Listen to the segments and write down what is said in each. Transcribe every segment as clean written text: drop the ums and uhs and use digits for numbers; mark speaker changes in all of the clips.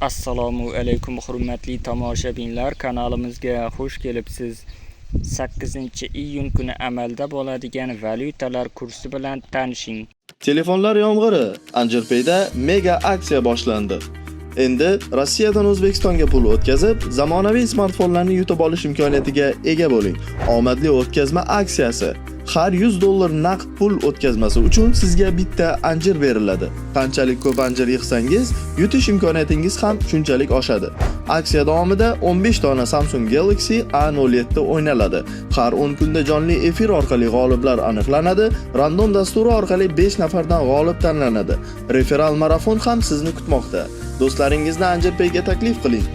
Speaker 1: Assalomu alaykum hurmatli tomoshabinlar, kanalimizga xush kelibsiz. 8-iyun kuni amalda bo'ladigan valyutalar kursi bilan tanishing.
Speaker 2: Telefonlar yomg'iri Angelpay'da mega aksiya boshlandi. Endi Rossiyadan O'zbekistonga pul o'tkazib, zamonaviy smartfonlarni yutib olish imkoniyatiga ega bo'ling. Omadli o'tkazma aksiyasi. Har $100 naqd pul o'tkazmasi uchun sizga bitta anjir beriladi. Qanchalik ko'p anjir yig'sangiz, yutish imkoniyatingiz ham shunchalik oshadi. Aksiya davomida 15 dona Samsung Galaxy A07 o'ynaladi. Har 10 kunda jonli efir orqali g'oliblar aniqlanadi. Random dasturi orqali 5 nafardan g'olib tanlanadi. Referal marafon ham sizni kutmoqda. Do'stlaringizni Angelpay'ga taklif qiling.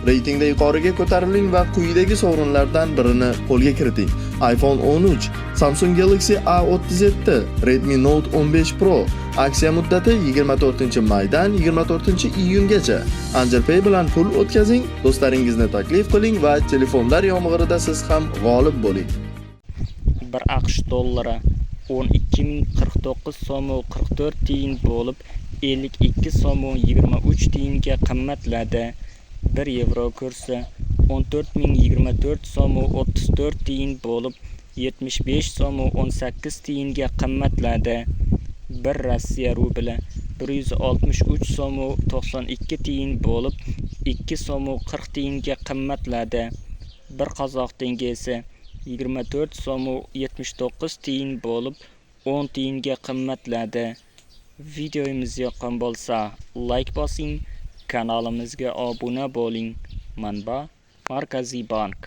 Speaker 2: Reytingda yuqoriga ko'tariling va quyidagi sovrinlardan birini qo'lga kiriting. iPhone 13, Samsung Galaxy A37, Redmi Note 15 Pro. Aksiya muddati 24-maydan 24-iyungacha. Angelpay bilan pul o'tkazing, do'stlaringizni taklif qiling va telefonlar yomg'irida siz ham g'olib bo'ling.
Speaker 1: 1 AQSh dollari 12.049 tiyin bo'lib 52 so'm 23 tiyinga qimmatladi. 1 yevro kursi 14.024 so'm 34 tiyin bo'lib 75 so'm 18 tiyinga qimmatladi. 1 Rossiya rubli 163 so'm 92 tiyin bo'lib 2 so'm 40 tiyinga qimmatladi. 1 qozoq tengesi 24 so'm 79 tiyin bo'lib 10 tiyinga qimmatladi. Videomiz yoqqan bo'lsa, like bosing, kanalimizga obuna bo'ling. Manba: Markaziy bank.